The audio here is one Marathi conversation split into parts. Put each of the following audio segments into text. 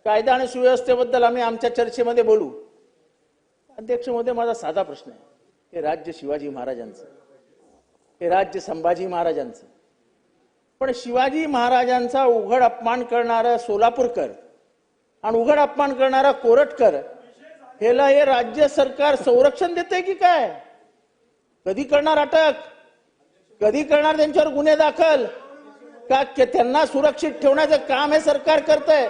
कायदा आणि सुव्यवस्थेबद्दल आम्ही आमच्या चर्चेमध्ये बोलू। अध्यक्ष महोदय, माझा साधा प्रश्न आहे, हे राज्य शिवाजी महाराजांचं, हे राज्य संभाजी महाराजांचं, पण शिवाजी महाराजांचा उघड अपमान करणारा सोलापूरकर आणि उघड अपमान करणारा कोरटकर ह्याला हे राज्य सरकार संरक्षण देते की काय? कधी करणार अटक? कधी करणार त्यांच्यावर गुन्हे दाखल? का त्यांना सुरक्षित ठेवण्याचं काम हे सरकार करतंय?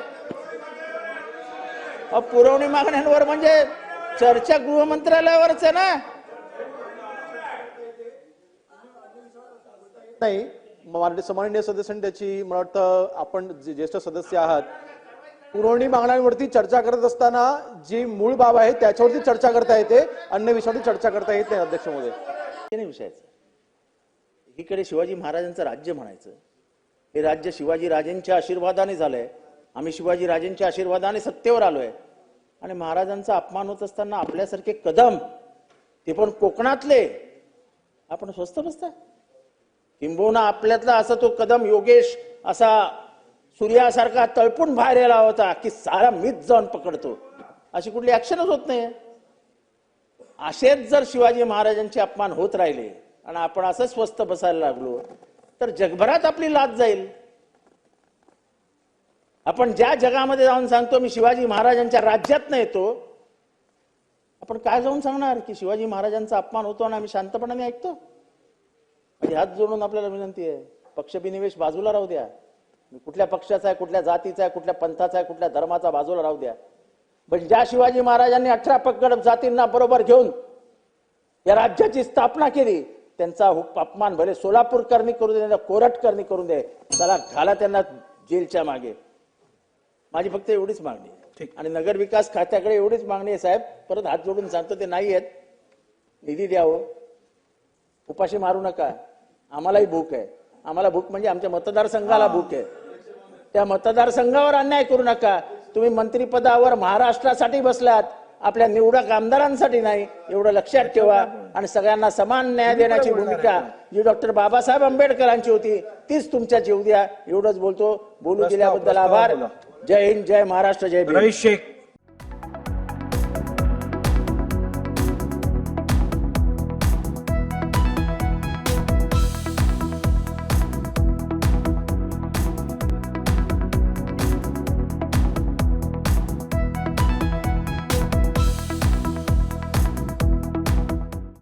पुरवणी मागण्यांवर म्हणजे चर्चा गृह मंत्रालयावरच आहे ना? नाही, माननीय सदस्यांनी त्याची मला वाटतं आपण ज्येष्ठ सदस्य आहात, पुरवणी मागण्यांवरती चर्चा करत असताना जी मूळ बाब आहे त्याच्यावरती चर्चा करता येते, अन्य विषयावरती चर्चा करता येत नाही अध्यक्ष महोदय। ते नाही विषयाचं। एकीकडे शिवाजी महाराजांचं राज्य म्हणायचं, हे राज्य शिवाजी राजेंच्या आशीर्वादाने झालंय, आम्ही शिवाजी राजेंच्या आशीर्वादाने सत्तेवर आलोय, आणि महाराजांचा अपमान होत असताना आपल्यासारखे कदम, ते पण कोकणातले, आपण स्वस्त बसता? किंबहुना आपल्यातला असा तो कदम योगेश असा सूर्यासारखा तळपून बाहेर आला होता की सारा मीच जाऊन पकडतो, अशी कुठली ऍक्शनच होत नाही। असेच जर शिवाजी महाराजांचे अपमान होत राहिले आणि आपण असं स्वस्त बसायला लागलो तर जगभरात आपली लाज जाईल। आपण ज्या जगामध्ये जाऊन सांगतो मी शिवाजी महाराजांच्या राज्यात नाही येतो, आपण काय जाऊन सांगणार की शिवाजी महाराजांचा अपमान होतो आणि आम्ही शांतपणाने ऐकतो? म्हणजे हात जोडून आपल्याला विनंती आहे, पक्षविनिवेश बाजूला राहू द्या, कुठल्या पक्षाचा आहे, कुठल्या जातीचा आहे, कुठल्या पंथाचा आहे, कुठल्या धर्माचा बाजूला राहू द्या, पण ज्या शिवाजी महाराजांनी 18 पगड जातींना बरोबर घेऊन या राज्याची स्थापना केली त्यांचा अपमान भले सोलापूरकरांनी करू दे, कोरटकरांनी करू दे, चला घाला त्यांना जेलच्या मागे। माझी फक्त एवढीच मागणी आहे आणि नगर विकास खात्याकडे एवढीच मागणी आहे साहेब, परत हात जोडून सांगतो ते नाही आहेत, निधी द्यावं, उपाशी मारू नका, आम्हालाही भूक आहे, आम्हाला भूक म्हणजे आमच्या मतदारसंघाला भूक आहे, त्या मतदारसंघावर अन्याय करू नका। तुम्ही मंत्रिपदावर महाराष्ट्रासाठी बसलात, आपल्या निवडक आमदारांसाठी नाही, एवढं लक्षात ठेवा। आणि सगळ्यांना समान न्याय देण्याची भूमिका जी डॉक्टर बाबासाहेब आंबेडकरांची होती तीच तुमच्या जीव द्या, एवढंच बोलतो। बोलू दिल्याबद्दल आभार। जय हिंद, जय महाराष्ट्र, जय भीम।